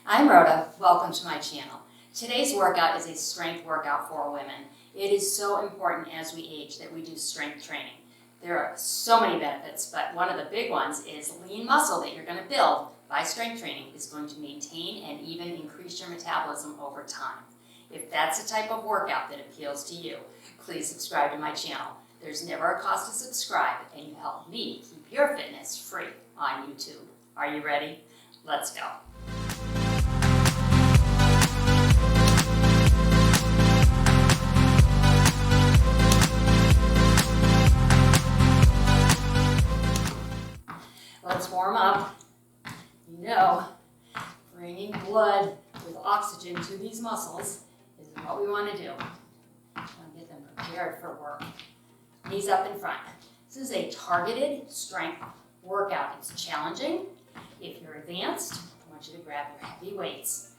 I'm Rhoda. Welcome to my channel. Today's workout is a strength workout for women. It is so important as we age that we do strength training. There are so many benefits, but one of the big ones is lean muscle that you're going to build by strength training is going to maintain and even increase your metabolism over time. If that's the type of workout that appeals to you, please subscribe to my channel. There's never a cost to subscribe, and you help me keep your fitness free on YouTube. Are you ready? Let's go. Let's warm up. You know, bringing blood with oxygen to these muscles is what we want to do. We want to get them prepared for work. Knees up in front. This is a targeted strength workout. It's challenging. If you're advanced, I want you to grab your heavy weights.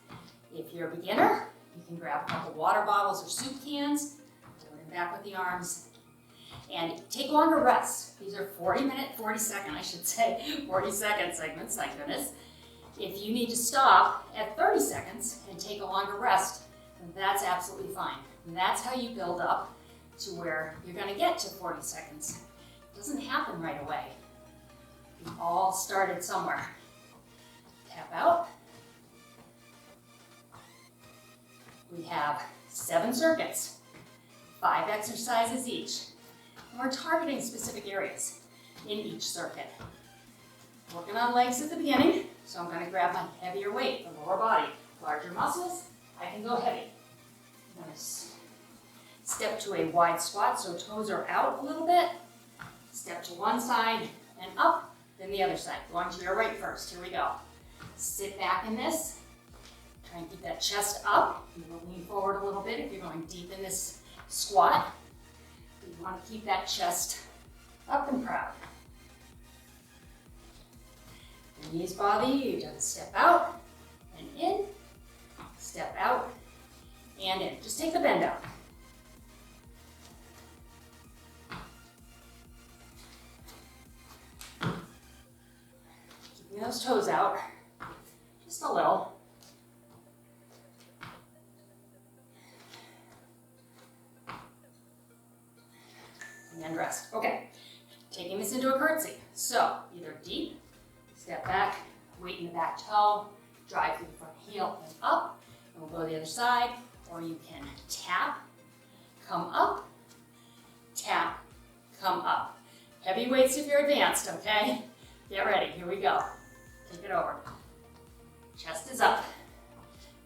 If you're a beginner, you can grab a couple water bottles or soup cans, hold them back with the arms, and take longer rests. These are 40 second segments, thank goodness. If you need to stop at 30 seconds and take a longer rest, then that's absolutely fine. And that's how you build up to where you're going to get to 40 seconds. It doesn't happen right away. We all started somewhere. Tap out. We have 7 circuits, 5 exercises each. And we're targeting specific areas in each circuit. Working on legs at the beginning, so I'm going to grab my heavier weight, the lower body. Larger muscles, I can go heavy. I'm going to step to a wide squat, so toes are out a little bit. Step to one side and up, then the other side. Going to your right first. Here we go. Sit back in this. Try and keep that chest up. You will lean forward a little bit if you're going deep in this squat. You want to keep that chest up and proud. Your knees bother you, you just step out and in, step out and in. Just take the bend out. Keeping those toes out, just a little. And rest. Okay, taking this into a curtsy. So either deep, step back, weight in the back toe, drive through the front heel and up, and we'll go to the other side, or you can tap, come up, tap, come up. Heavy weights if you're advanced, okay? Get ready, here we go. Take it over. Chest is up.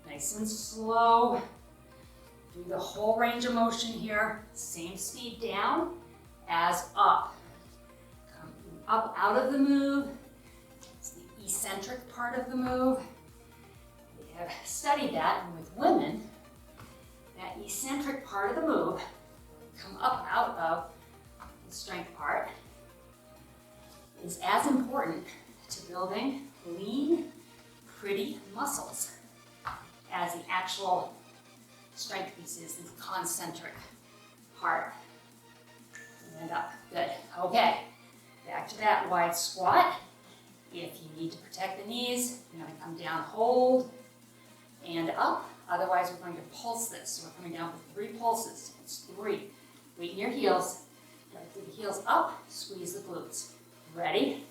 Nice and slow. Do the whole range of motion here. Same speed down as up. Come up out of the move. It's the eccentric part of the move. We have studied that, and with women, that eccentric part of the move, come up out of the strength part, is as important to building lean, pretty muscles as the actual strength piece is, the concentric part. And up. Good. Okay. Back to that wide squat. If you need to protect the knees, you're going to come down, hold, and up. Otherwise, we're going to pulse this. So we're coming down for 3 pulses. It's 3. Weight in your heels. Drive through the heels up. Squeeze the glutes. Ready?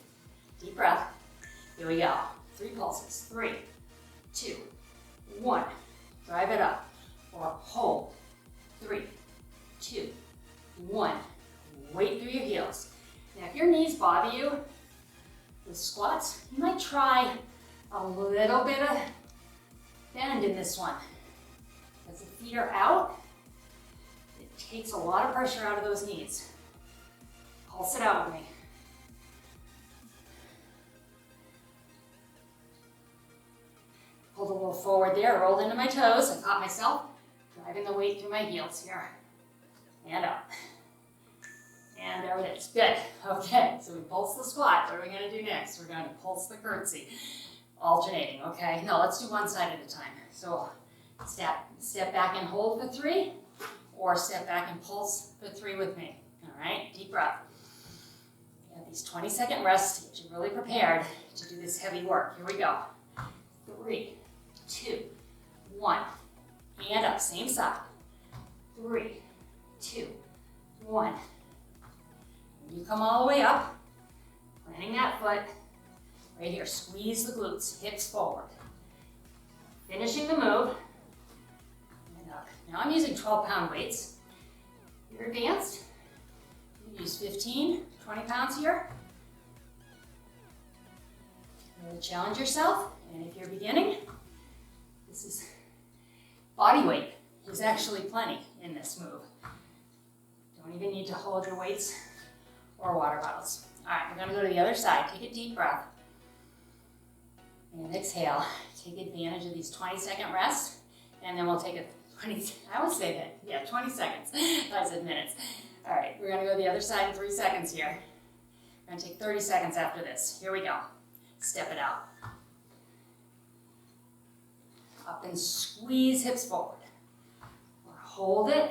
Deep breath. Here we go. 3 pulses. 3, 2, 1. Drive it up. Or hold. 3, 2, 1. Weight through your heels. Now, if your knees bother you with squats, you might try a little bit of bend in this one. As the feet are out, it takes a lot of pressure out of those knees. Pulse it out with me. Pulled a little forward there, rolled into my toes. I caught myself driving the weight through my heels here. And up. And there it is. Good. Okay, so we pulse the squat. What are we going to do next? We're going to pulse the curtsy. Alternating, okay? No, let's do one side at a time. So step back and hold for 3, or step back and pulse for 3 with me. All right, deep breath. You have these 20-second rests to get you really prepared to do this heavy work. Here we go. 3, 2, 1. And up, same side. 3, 2, 1. And you come all the way up, planting that foot. Right here, squeeze the glutes, hips forward. Finishing the move. And up. Now I'm using 12-pound weights. If you're advanced, you use 15, 20 pounds here. Really challenge yourself. And if you're beginning, this is body weight. There's actually plenty in this move. Don't even need to hold your weights or water bottles. All right, we're gonna go to the other side. Take a deep breath. And exhale. Take advantage of these 20-second rests. And then we'll take a 20, I would say that, yeah, 20 seconds. I said minutes. All right, we're gonna go to the other side in 3 seconds here. We're gonna take 30 seconds after this. Here we go. Step it out. Up and squeeze hips forward. Or hold it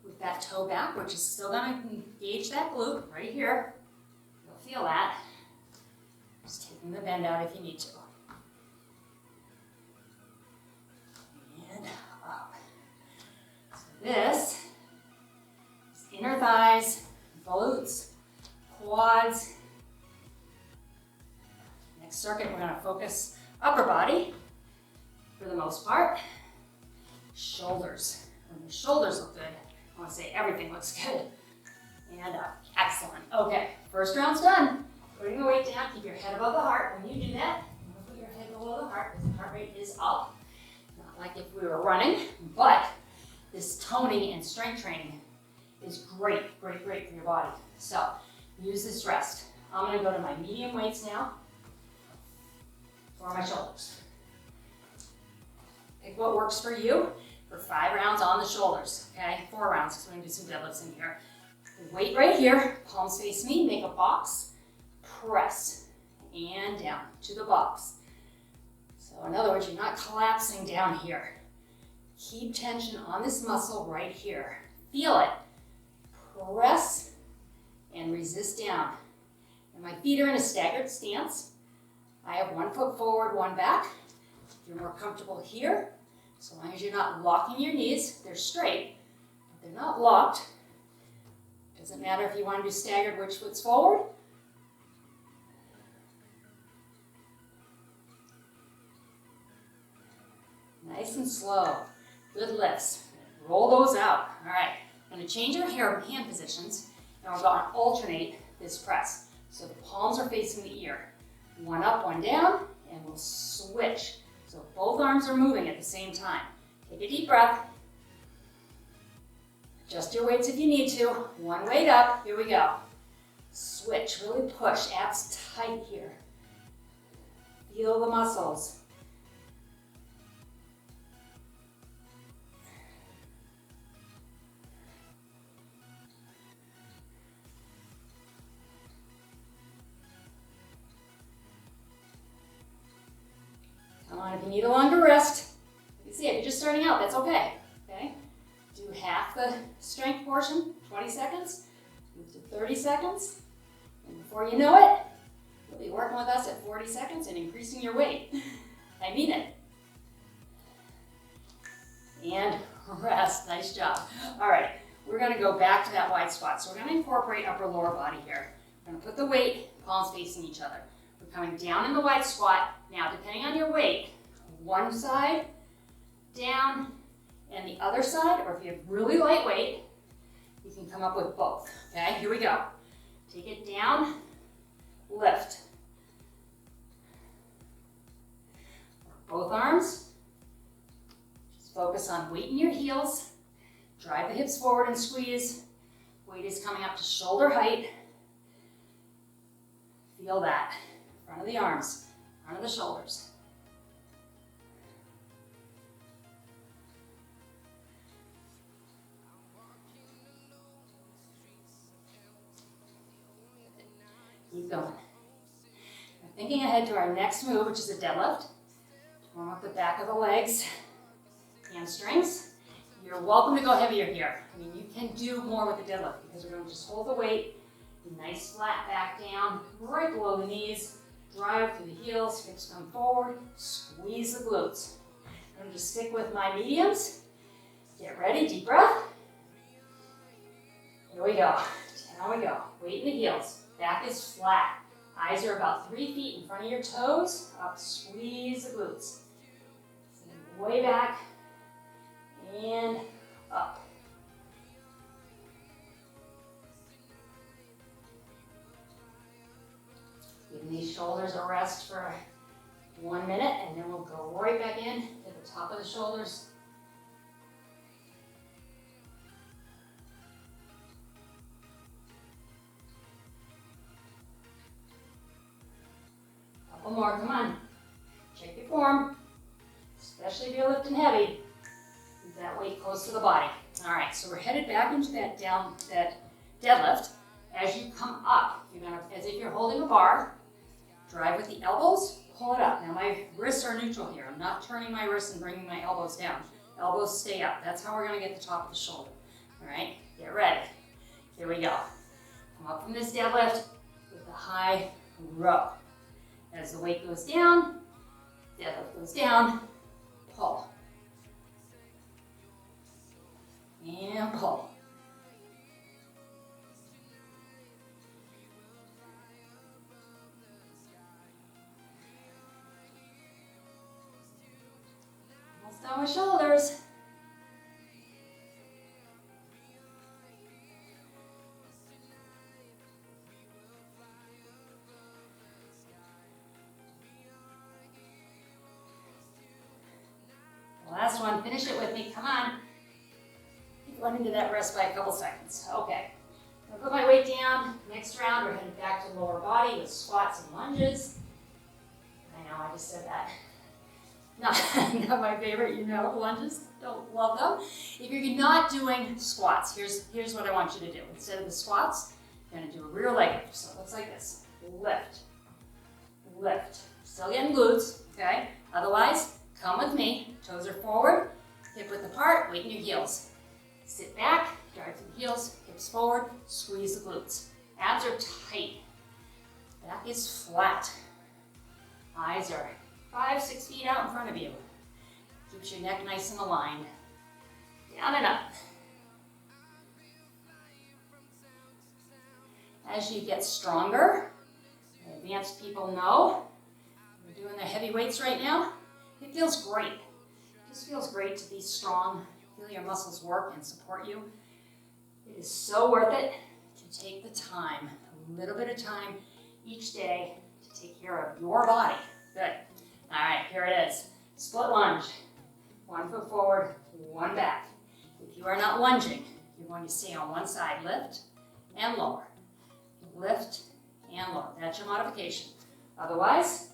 with that toe back, which is still gonna engage that glute right here. You'll feel that. Just taking the bend out if you need to. And up. So this is inner thighs, glutes, quads. Next circuit, we're gonna focus upper body for the most part. Shoulders. When your shoulders look good, I wanna say everything looks good. And up, excellent. Okay, first round's done. Putting the weight down, keep your head above the heart. When you do that, you want to put your head below the heart because the heart rate is up. Not like if we were running, but this toning and strength training is great, great, great for your body. So use this rest. I'm going to go to my medium weights now for my shoulders. Pick what works for you for 5 rounds on the shoulders, okay? 4 rounds because we're going to do some deadlifts in here. The weight right here, palms face me, make a box. Press and down to the box. So in other words, you're not collapsing down here. Keep tension on this muscle right here. Feel it. Press and resist down. And my feet are in a staggered stance. I have 1 foot forward, 1 back. If you're more comfortable here, so long as you're not locking your knees, they're straight, but they're not locked. Doesn't matter if you want to do staggered, which foot's forward. Nice and slow. Good lifts. Roll those out. All right. I'm going to change our hand positions, and we're going to alternate this press. So the palms are facing the ear. 1 up, 1 down, and we'll switch. So both arms are moving at the same time. Take a deep breath. Adjust your weights if you need to. 1 weight up. Here we go. Switch. Really push. Abs tight here. Feel the muscles. Come on, if you need a longer rest, you see, if you're just starting out, that's okay. Okay? Do half the strength portion, 20 seconds, move to 30 seconds, and before you know it, you'll be working with us at 40 seconds and increasing your weight. I mean it. And rest, nice job. All right, we're gonna go back to that wide squat. So we're gonna incorporate upper lower body here. We're gonna put the weight, palms facing each other. We're coming down in the wide squat. Now, depending on your weight, one side down and the other side, or if you have really light weight, you can come up with both. Okay, here we go. Take it down, lift. Both arms. Just focus on weight in your heels. Drive the hips forward and squeeze. Weight is coming up to shoulder height. Feel that. Front of the arms, front of the shoulders. Keep going. Now thinking ahead to our next move, which is a deadlift. Warm up the back of the legs, hamstrings. You're welcome to go heavier here. I mean, you can do more with the deadlift because we're going to just hold the weight, nice flat back down, right below the knees. drive through the heels, hips come forward, squeeze the glutes. I'm going to just stick with my mediums. Get ready, deep breath. Here we go. Down we go. Weight in the heels. Back is flat. Eyes are about 3 feet in front of your toes. Up, squeeze the glutes. Way back and up. Giving these shoulders a rest for 1 minute, and then we'll go right back in to the top of the shoulders. Couple more, come on. Check your form, especially if you're lifting heavy. Keep that weight close to the body. All right, so we're headed back into that deadlift. As you come up, you're gonna, as if you're holding a bar, drive with the elbows, pull it up. Now my wrists are neutral here. I'm not turning my wrists and bringing my elbows down. Elbows stay up. That's how we're gonna get the top of the shoulder. All right, get ready. Here we go. Come up from this deadlift with the high row. As the weight goes down, deadlift goes down, pull. And pull. Almost done with shoulders. Last one, finish it with me, come on. Keep going into that rest by a couple seconds. Okay, I'll put my weight down. Next round, we're heading back to lower body with squats and lunges. I know, I just said that. Not my favorite, you know, lunges, don't love them. If you're not doing squats, here's what I want you to do. Instead of the squats, you're gonna do a rear leg lift. So it looks like this, lift, lift. Still getting glutes, okay? Otherwise, come with me, toes are forward, hip width apart, weight in your heels. Sit back, drive through the heels, hips forward, squeeze the glutes. Abs are tight, back is flat. Eyes are 5-6 feet out in front of you. Keeps your neck nice and aligned. Down and up. As you get stronger, advanced people know, we're doing the heavy weights right now. It feels great. It just feels great to be strong, feel your muscles work and support you. It is so worth it to take the time, a little bit of time each day to take care of your body. Good. All right, here it is. Split lunge. 1 foot forward, 1 back. If you are not lunging, you're going to stay on one side, lift and lower. Lift and lower. That's your modification. Otherwise,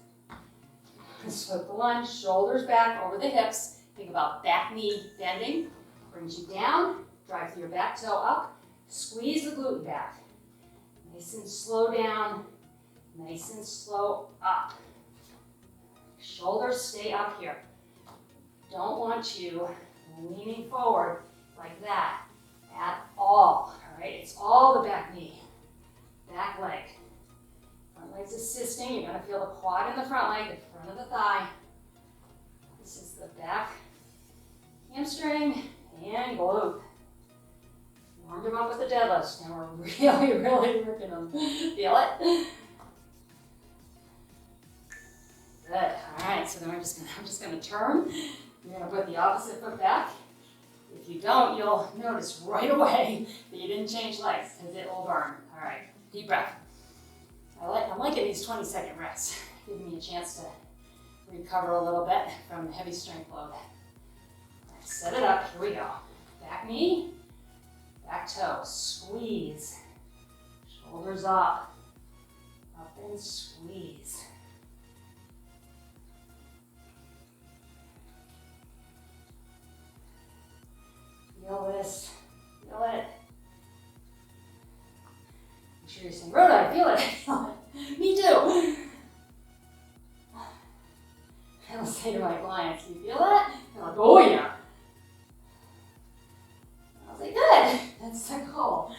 split the lunge, shoulders back over the hips. Think about back knee bending. Brings you down, drive through your back toe up, squeeze the glute back. Nice and slow down, nice and slow up. Shoulders stay up here. Don't want you leaning forward like that at all right? It's all the back knee, back leg. Front leg's assisting. You're gonna feel the quad in the front leg, the front of the thigh. This is the back hamstring and glute. Warmed them up with the deadlifts. Now we're really working them. Feel it? Good. All right, so then I'm just gonna turn. You're gonna put the opposite foot back. If you don't, you'll notice right away that you didn't change legs because it will burn. All right, deep breath. I'm liking these 20-second rests, giving me a chance to recover a little bit from the heavy strength load. Right, set it up, here we go. Back knee, back toe, squeeze. Shoulders up and squeeze. Feel this, feel it. I'm sure you're saying, Rhoda, I feel it. Me too. I'll say to my clients, you feel it? They're like, oh yeah. I was like, good, that's the goal.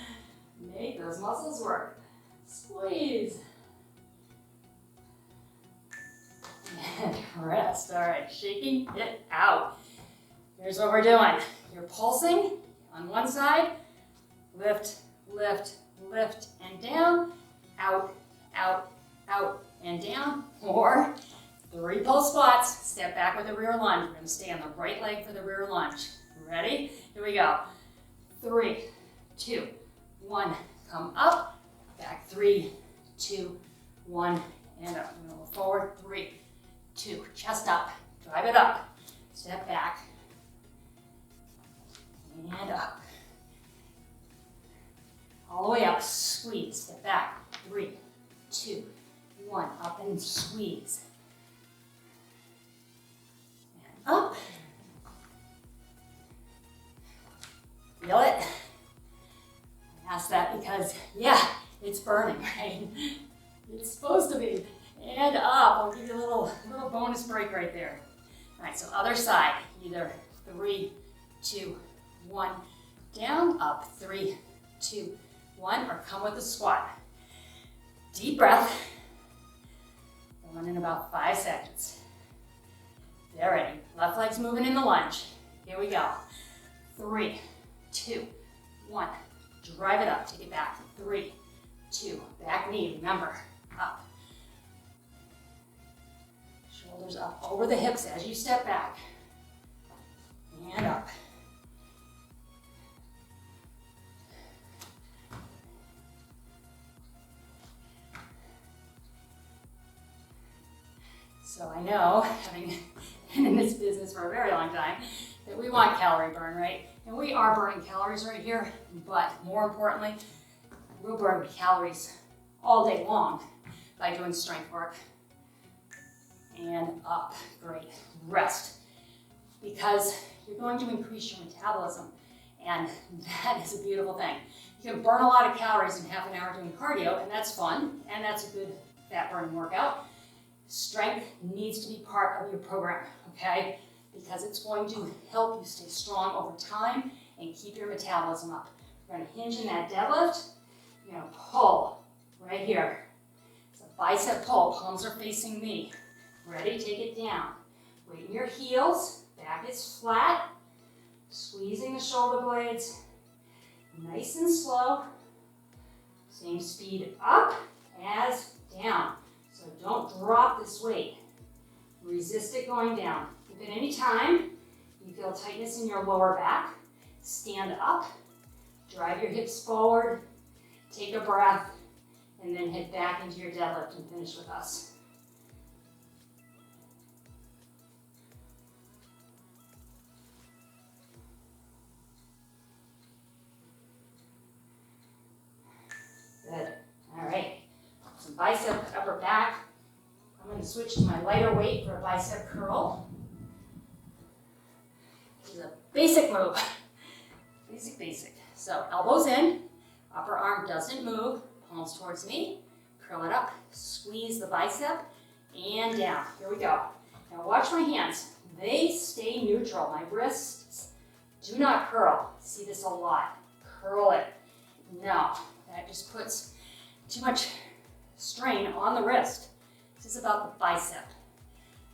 Make those muscles work. Squeeze. and rest. All right, shaking it out. Here's what we're doing. You're pulsing on one side, lift, lift, lift, and down, out, out, out, and down, or 3 pulse squats, step back with a rear lunge. We're gonna stay on the right leg for the rear lunge. Ready? Here we go. 3, 2, 1, come up, back 3, 2, 1, and up. We're gonna go forward, 3, 2, chest up, drive it up, step back, and up. All the way up, squeeze, step back, 3, 2, 1, up and squeeze. And up. Feel it? I asked that because, yeah, it's burning, right? It's supposed to be. And up. I'll give you a little bonus break right there. All right, so other side. Either 3, 2, 1, down, up, 3, 2, 1, or come with a squat. Deep breath. Going in about 5 seconds. There, ready. Left leg's moving in the lunge. Here we go. 3, 2, 1. Drive it up. Take it back. 3, 2. Back knee. Remember, up. Shoulders up over the hips as you step back. And up. So I know, having been in this business for a very long time, that we want calorie burn, right? And we are burning calories right here, but more importantly, we'll burn calories all day long by doing strength work. And up, great, rest. Because you're going to increase your metabolism, and that is a beautiful thing. You can burn a lot of calories in half an hour doing cardio, and that's fun, and that's a good fat burning workout. Strength needs to be part of your program, okay? Because it's going to help you stay strong over time and keep your metabolism up. We're gonna hinge in that deadlift. You're gonna pull right here. It's a bicep pull, palms are facing me. Ready, take it down. Weight in your heels, back is flat. Squeezing the shoulder blades, nice and slow. Same speed up as down. So don't drop this weight. Resist it going down. If at any time you feel tightness in your lower back, stand up, drive your hips forward, take a breath, and then head back into your deadlift and finish with us. Good. All right. Some bicep, upper back. I'm going to switch to my lighter weight for a bicep curl. This is a basic move. Basic. So elbows in, upper arm doesn't move, palms towards me, curl it up, squeeze the bicep, and down. Here we go. Now watch my hands. They stay neutral. My wrists do not curl. See this a lot. Curl it. No, that just puts too much strain on the wrist. This is about the bicep.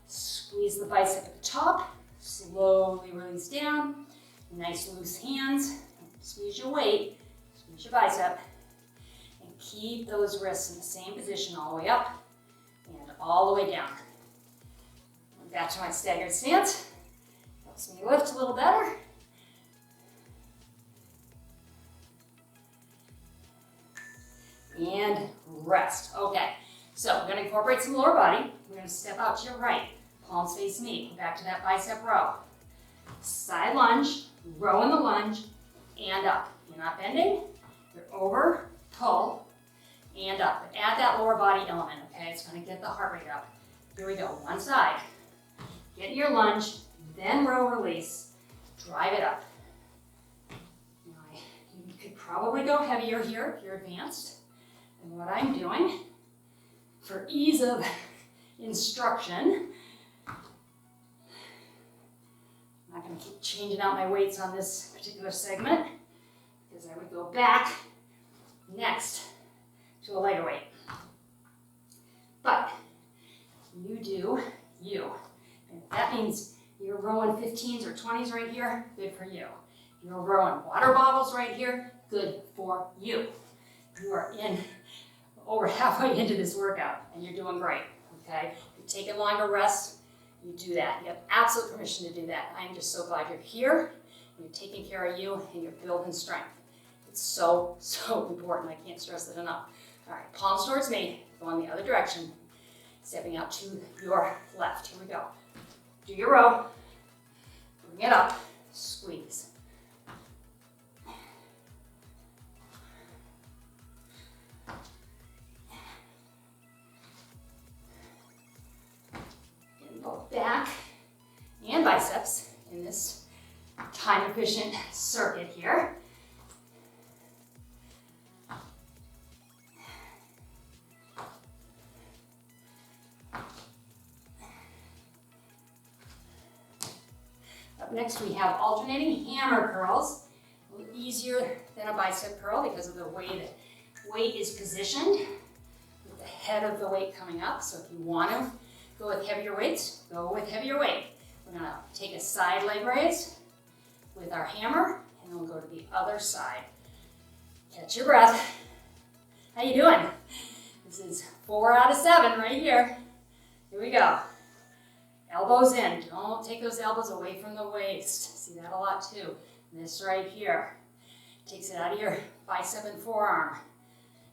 Squeeze the bicep at the top, slowly release down. Nice loose hands. Squeeze your weight, squeeze your bicep, and keep those wrists in the same position all the way up and all the way down. Back to my staggered stance. Helps me lift a little better. And rest. Okay, so we're going to incorporate some lower body. We're going to step out to your right. Palms face me. Go back to that bicep row. Side lunge, row in the lunge, and up. You're not bending. You're over, pull, and up. But add that lower body element, okay? It's going to get the heart rate up. Here we go. One side. Get in your lunge, then row release. Drive it up. Now, you could probably go heavier here if you're advanced. And what I'm doing, for ease of instruction, I'm not going to keep changing out my weights on this particular segment because I would go back next to a lighter weight. But you do you. And if that means you're rowing 15s or 20s right here, good for you. You're rowing water bottles right here, good for you. You are over halfway into this workout and you're doing great, okay? If you're taking longer rests, you do that. You have absolute permission to do that. I am just so glad you're here, you're taking care of you, and you're building strength. It's so, so important. I can't stress it enough. All right, palms towards me, going the other direction, stepping out to your left. Here we go. Do your row, bring it up, squeeze. Getting both back and biceps in this time-efficient circuit here. Up next we have alternating hammer curls. A little easier than a bicep curl because of the way that weight is positioned with the head of the weight coming up. So if you want to go with heavier weights, go with heavier weight. We're going to take a side leg raise with our hammer, and then we'll go to the other side. Catch your breath. How you doing? This is 4 out of 7 right here. Here we go. Elbows in. Don't take those elbows away from the waist. See that a lot too. This right here takes it out of your bicep and forearm.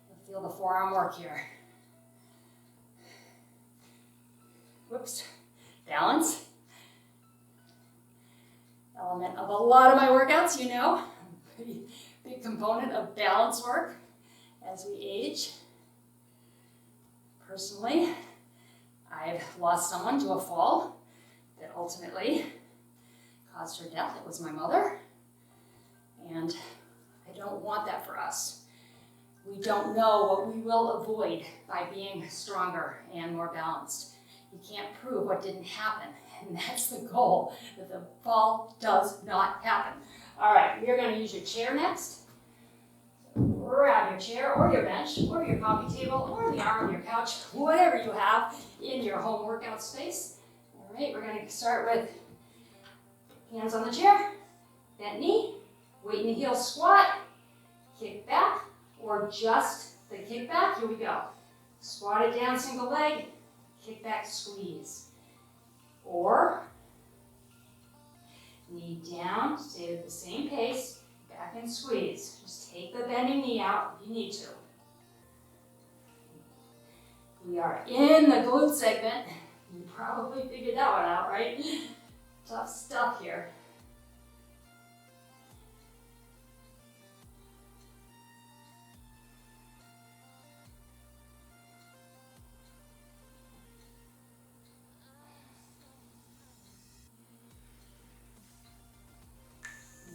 You'll feel the forearm work here. Whoops. Balance. Element of a lot of my workouts, you know. Pretty big component of balance work as we age. Personally, I've lost someone to a fall that ultimately caused her death. It was my mother, and I don't want that for us. We don't know what we will avoid by being stronger and more balanced. You can't prove what didn't happen, and that's the goal, that the fall does not happen. All right, we are going to use your chair next. Grab your chair or your bench or your coffee table or the arm of your couch, whatever you have in your home workout space. All right, we're going to start with hands on the chair, bent knee, weight in the heel squat, kick back, or just the kick back. Here we go. Squat it down, single leg, kick back, squeeze. Or knee down, stay at the same pace, back and squeeze. Just take the bending knee out if you need to. We are in the glute segment. You probably figured that one out, right? Tough stuff here.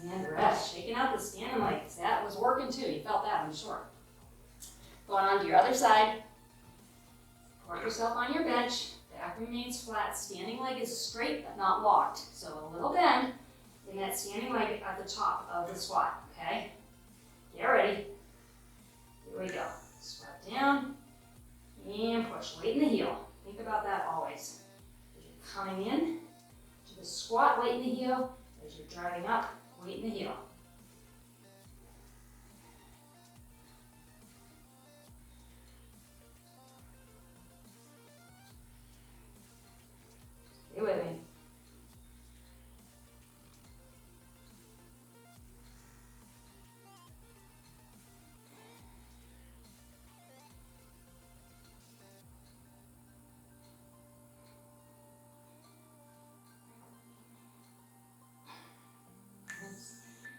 And rest, shaking out the standing legs. That was working too. You felt that, I'm sure. Going on to your other side. Support yourself on your bench. Back remains flat. Standing leg is straight but not locked. So a little bend in that standing leg at the top of the squat. Okay? Get ready. Here we go. Squat down and push. Weight in the heel. Think about that always. As you're coming in to the squat, weight in the heel. As you're driving up, weight in the heel. Stay with me.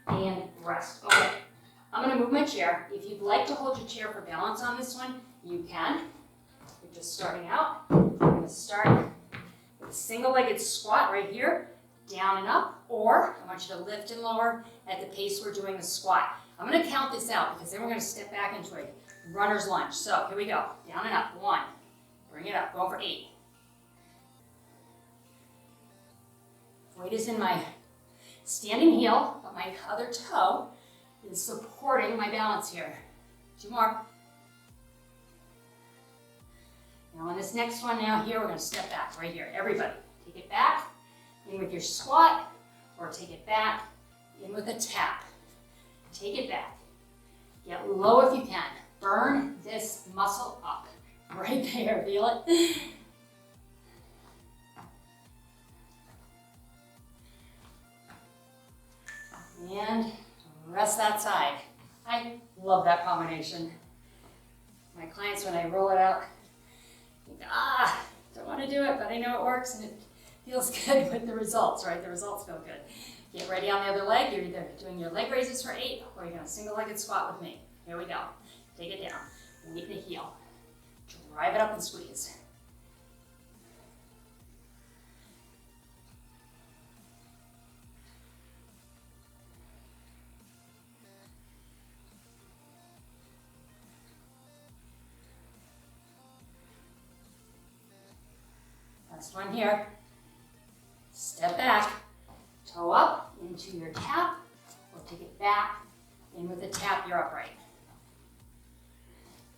And rest. Okay, I'm going to move my chair. If you'd like to hold your chair for balance on this one, you can. You're just starting out. We're going to start with a single-legged squat right here, down and up, or I want you to lift and lower at the pace we're doing the squat. I'm going to count this out because then we're going to step back into a runner's lunge. So here we go. Down and up. 1. Bring it up. Going for 8. Weight is in my standing heel, but my other toe is supporting my balance here. 2 more. Now on this next one now here, we're gonna step back right here. Everybody, take it back in with your squat, or take it back in with a tap. Take it back. Get low if you can. Burn this muscle up. Right there, feel it? And rest that side. I love that combination. My clients, when I roll it out, think, don't want to do it, but I know it works and it feels good with the results, right? The results feel good. Get ready on the other leg. You're either doing your leg raises for 8 or you're going to single-legged squat with me. Here we go. Take it down. Weight the heel. Drive it up and squeeze. Last one here. Step back, toe up into your tap, or take it back in with a tap, you're upright.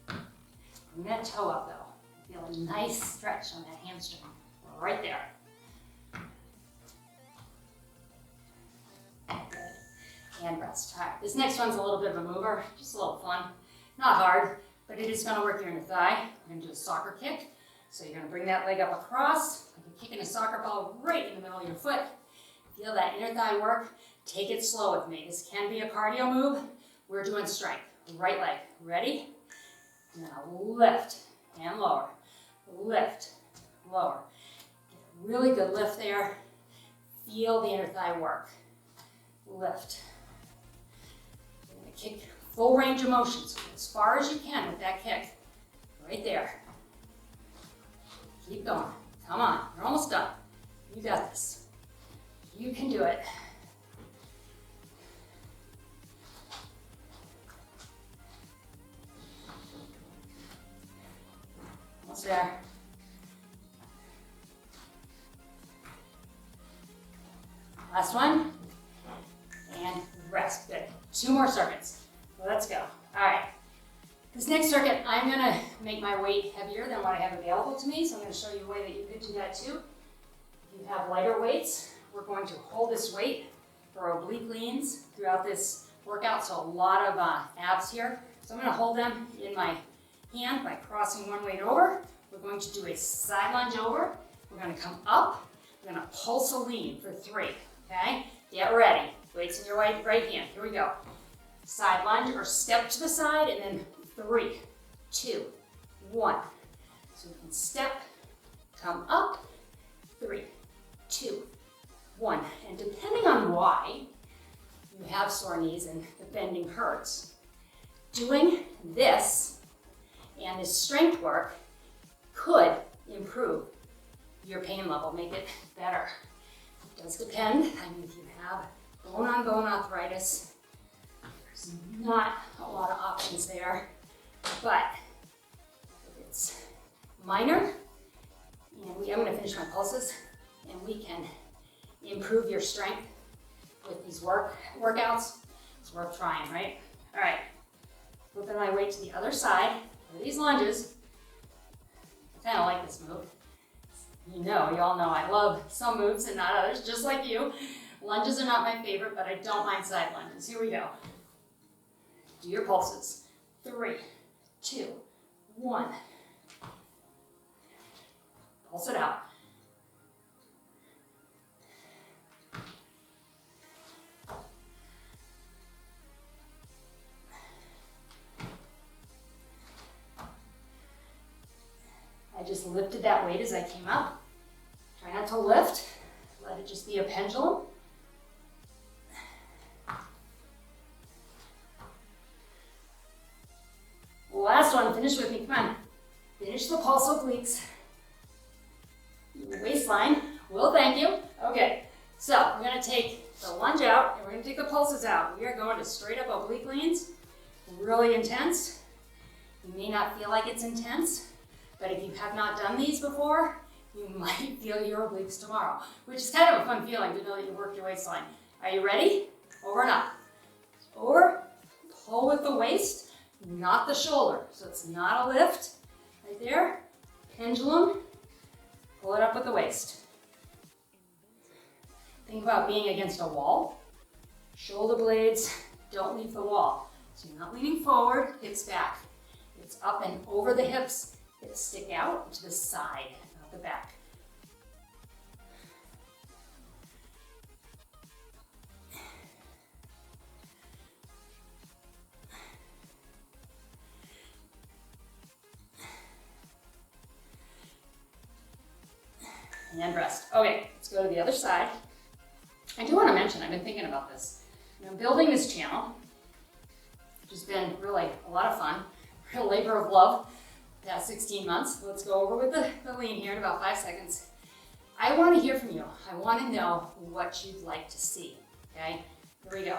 Bring that toe up though. Feel a nice stretch on that hamstring. Right there. Good. And rest. All right, this next one's a little bit of a mover, just a little fun. Not hard, but it is gonna work your inner thigh. We're gonna do a soccer kick. So you're gonna bring that leg up across, like you're kicking a soccer ball right in the middle of your foot. Feel that inner thigh work. Take it slow with me. This can be a cardio move. We're doing strength. Right leg. Ready? Now lift and lower. Lift, lower. Get a really good lift there. Feel the inner thigh work. Lift. You're gonna kick full range of motion, so as far as you can with that kick. Right there. Keep going. Come on. You're almost done. You got this. You can do it. Almost there. Last one. And rest. Good. 2 more circuits. Let's go. All right. This next circuit, I'm gonna make my weight heavier than what I have available to me, so I'm gonna show you a way that you could do that too. If you have lighter weights, we're going to hold this weight for oblique leans throughout this workout, so a lot of abs here. So I'm gonna hold them in my hand by crossing one weight over. We're going to do a side lunge over. We're gonna come up. We're gonna pulse a lean for 3, okay? Get ready. Weights in your right hand. Here we go. Side lunge or step to the side and then 3, 2, 1. So you can step, come up, 3, 2, 1. And depending on why you have sore knees and the bending hurts, doing this and this strength work could improve your pain level, make it better. It does depend. I mean, if you have bone-on-bone arthritis, there's not a lot of options there. But if it's minor, and I'm going to finish my pulses, and we can improve your strength with these workouts, it's worth trying, right? All right, flipping my weight to the other side for these lunges. I kind of like this move. You all know I love some moves and not others, just like you. Lunges are not my favorite, but I don't mind side lunges. Here we go. Do your pulses. 3, 2, 1. Pulse it out. I just lifted that weight as I came up. Try not to lift. Let it just be a pendulum. Last one, finish with me, come on. Finish the pulse obliques. Waistline will thank you. Okay, so we're gonna take the lunge out and we're gonna take the pulses out. We are going to straight up oblique leans, really intense. You may not feel like it's intense, but if you have not done these before, you might feel your obliques tomorrow, which is kind of a fun feeling to know that you worked your waistline. Are you ready? Over and up. Over, pull with the waist, not the shoulder. So it's not a lift, right there. pendulum, pull it up with the waist. Think about being against a wall. Shoulder blades don't leave the wall. So you're not leaning forward, hips back. It's up and over the hips. Hips stick out to the side, not the back. And rest. Okay, let's go to the other side. I do want to mention, I've been thinking about this. You know, building this channel, which has been really a lot of fun, real labor of love, the past 16 months. Let's go over with the lean here in about 5 seconds. I want to hear from you. I want to know what you'd like to see, okay? Here we go.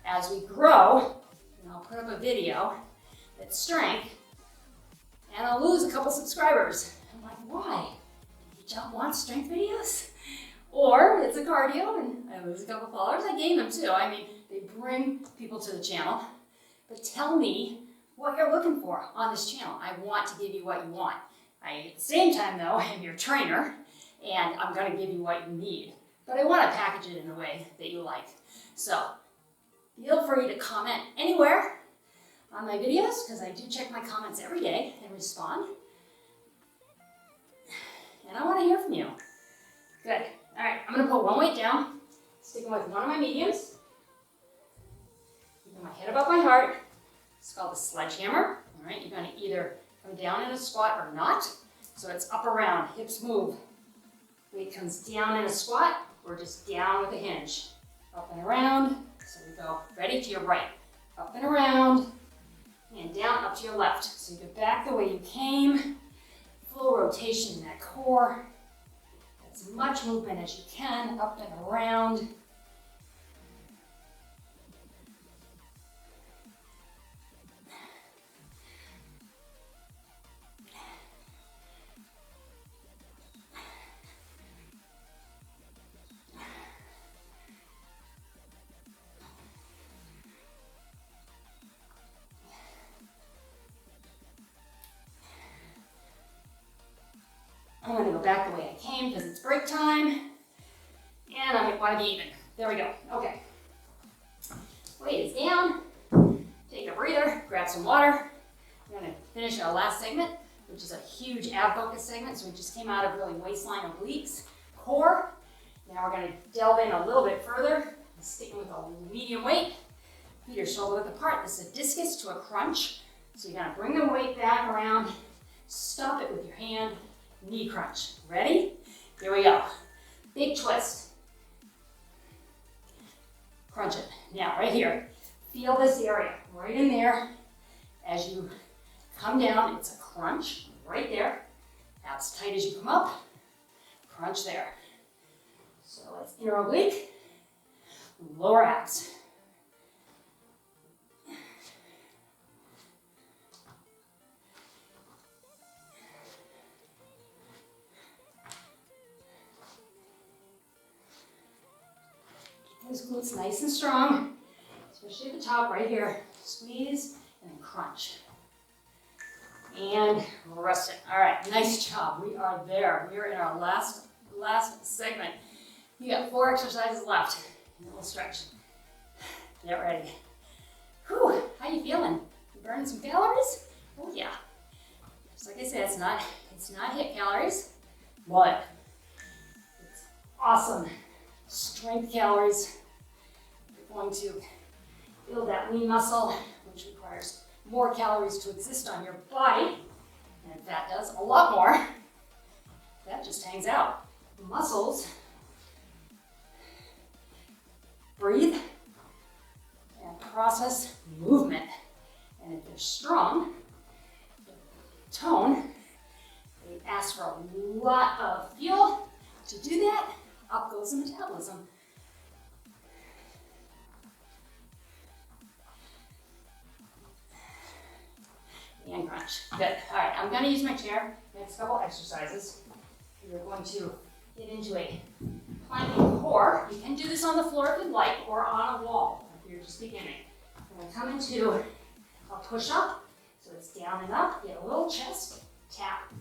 As we grow, and I'll put up a video that's strength, and I'll lose a couple subscribers. I'm like, why? You don't want strength videos? Or it's a cardio and I lose a couple followers. I gain them too. I mean, they bring people to the channel. But tell me what you're looking for on this channel. I want to give you what you want. At the same time though, I'm your trainer and I'm going to give you what you need. But I want to package it in a way that you like. So feel free to comment anywhere on my videos because I do check my comments every day and respond. And I want to hear from you. Good. All right, I'm going to put one weight down, sticking with one of my mediums. Keeping my head above my heart. It's called the sledgehammer. All right, you're going to either come down in a squat or not. So it's up around, hips move. Weight comes down in a squat or just down with a hinge. Up and around. So we go ready to your right. Up and around and down up to your left. So you go back the way you came. Full rotation in that core. As much movement as you can, up and around. I'm going to go back the way I came because it's break time. And I want to be even. There we go. Okay. Weight is down. Take a breather. Grab some water. We're going to finish our last segment, which is a huge ab focus segment. So we just came out of really waistline, obliques, core. Now we're going to delve in a little bit further. Sticking with a medium weight. Feet are shoulder width apart. This is a discus to a crunch. So you're going to bring the weight back around. Stop it with your hand. Knee crunch. Ready? Here we go. Big twist. Crunch it. Now, right here. Feel this area. Right in there. As you come down, it's a crunch. Right there. Abs tight as you come up. Crunch there. So it's inner oblique. Lower abs. Those glutes nice and strong, especially at the top right here. Squeeze and then crunch. And rest it. All right, nice job. We are there. We are in our last segment. You got 4 exercises left. A little stretch. Get ready. Whew, how you feeling? You burning some calories? Oh yeah. Just like I said, it's not HIIT calories, but it's awesome strength calories. You're going to build that lean muscle, which requires more calories to exist on your body, and fat does a lot more. That just hangs out. The muscles breathe and process movement, and if they're strong, tone, they ask for a lot of fuel. To do that, up goes the metabolism. And crunch. Good. All right, I'm going to use my chair. Next couple exercises. We're going to get into a planking core. You can do this on the floor if you'd like, or on a wall if you're just beginning. I'm going to come into a push-up. So it's down and up. Get a little chest. Tap,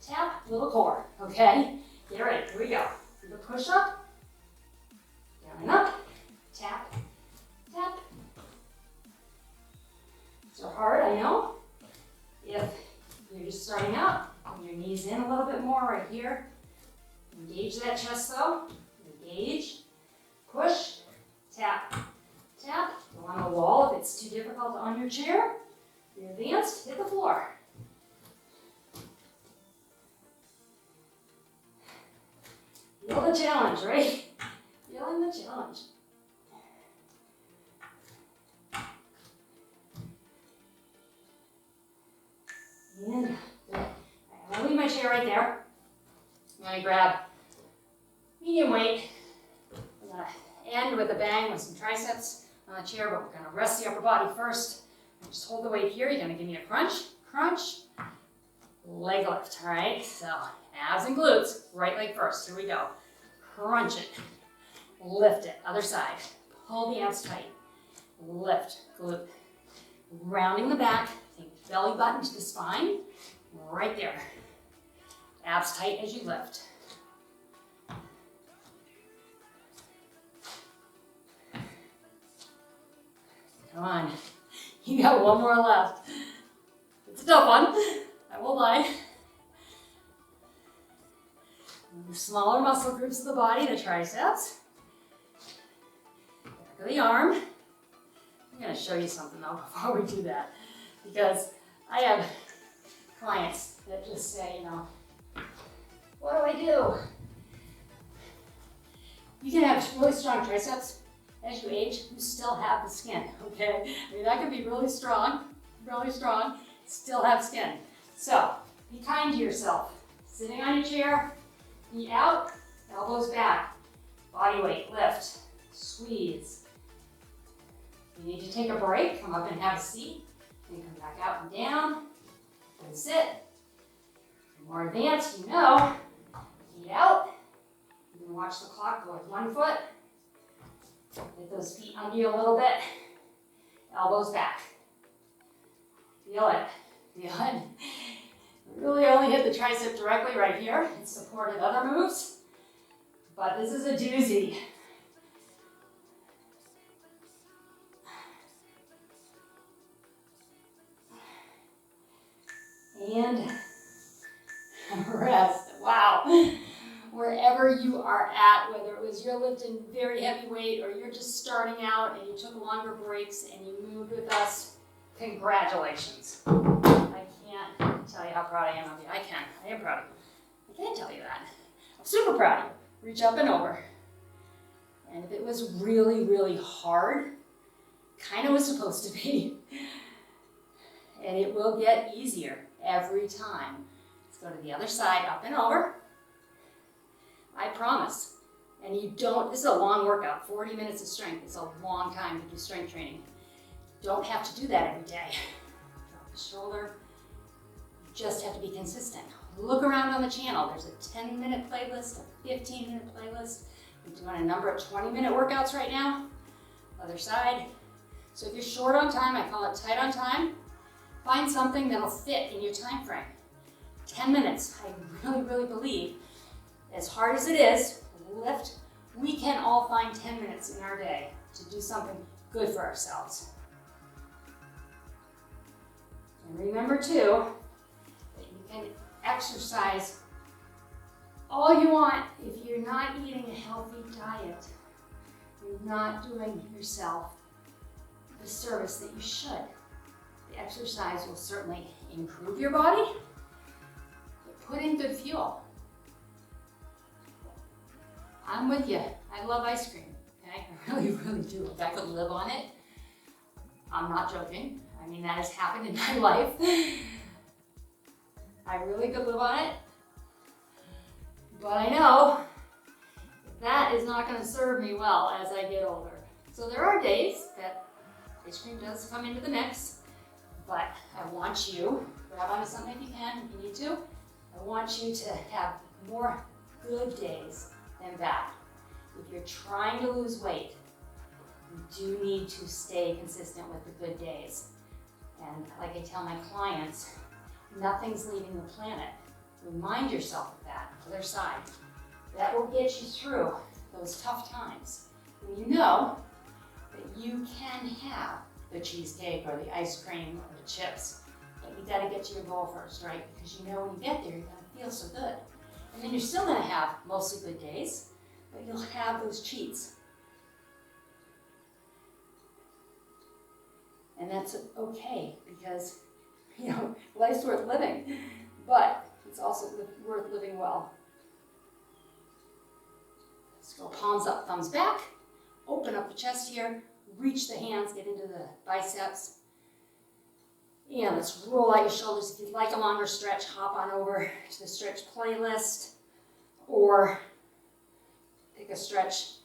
tap, little core, okay? Get ready, here we go. Do the push up, down and up, tap, tap. So hard, I know. If you're just starting out, bring your knees in a little bit more right here. Engage that chest though. Engage, push, tap, tap. Go on the wall if it's too difficult on your chair. If you're advanced, hit the floor. Feel the challenge, right? Feeling the challenge. And I'm gonna leave my chair right there. I'm gonna grab medium weight. I'm gonna end with a bang with some triceps on the chair, but we're gonna rest the upper body first. Just hold the weight here. You're gonna give me a crunch, crunch, leg lift, all right? So abs and glutes, right leg first. Here we go. Crunch it, lift it, other side. Pull the abs tight, lift, glute. Rounding the back, take belly button to the spine, right there. Abs tight as you lift. Come on, you got one more left. It's a tough one, I won't lie. The smaller muscle groups of the body, the triceps, back of the arm. I'm going to show you something though before we do that, because I have clients that just say, you know, what do I do? You can have really strong triceps as you age, you still have the skin, okay? I mean, that can be really strong, still have skin. So, be kind to yourself. Sitting on your chair, feet out, elbows back, body weight, lift, squeeze. If you need to take a break, come up and have a seat, then come back out and down, and sit. The more advanced, you know, feet out. You can watch the clock go with 1 foot. Get those feet under you a little bit. Elbows back. Feel it. Feel it. Really only hit the tricep directly right here. It's supported other moves, but this is a doozy. And rest. Wow. Wherever you are at, whether it was you're lifting very heavy weight or you're just starting out and you took longer breaks and you moved with us, congratulations. I can't tell you how proud I am of you. I am proud of you. I can't tell you that. I'm super proud of you. Reach up and over. And if it was really, really hard, kind of was supposed to be, and it will get easier every time. Let's go to the other side, up and over. I promise. And you don't, this is a long workout, 40 minutes of strength. It's a long time to do strength training. You don't have to do that every day. Drop the shoulder. You just have to be consistent. Look around on the channel. There's a 10-minute playlist, a 15-minute playlist. We're doing a number of 20-minute workouts right now. Other side. So if you're short on time, I call it tight on time. Find something that'll fit in your time frame. 10 minutes, I really, really believe, as hard as it is, lift, we can all find 10 minutes in our day to do something good for ourselves. And remember too, that you can exercise all you want if you're not eating a healthy diet. You're not doing yourself the service that you should. The exercise will certainly improve your body, but put in good fuel. I'm with you. I love ice cream, okay? I really, really do. If I could live on it, I'm not joking. I mean, that has happened in my life. I really could live on it. But I know that is not going to serve me well as I get older. So there are days that ice cream does come into the mix, but I want you, grab onto something if you can, if you need to. I want you to have more good days than bad. If you're trying to lose weight, you do need to stay consistent with the good days. And like I tell my clients, nothing's leaving the planet. Remind yourself of that. Other side. That will get you through those tough times. When you know that you can have the cheesecake or the ice cream or the chips, but you gotta get to your goal first, right? Because you know when you get there, you're gonna feel so good. And then you're still gonna have mostly good days, but you'll have those cheats. And that's okay, because, you know, life's worth living, but it's also worth living well. Let's go palms up, thumbs back. Open up the chest here. Reach the hands, get into the biceps. And let's roll out your shoulders. If you'd like a longer stretch, hop on over to the stretch playlist or pick a stretch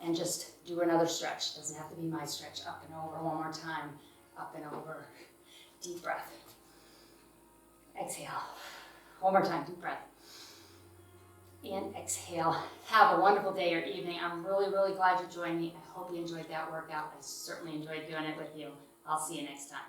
and just do another stretch. It doesn't have to be my stretch. Up and over one more time. Up and over. Deep breath. Exhale. One more time, deep breath. And exhale. Have a wonderful day or evening. I'm really, really glad you joined me. I hope you enjoyed that workout. I certainly enjoyed doing it with you. I'll see you next time.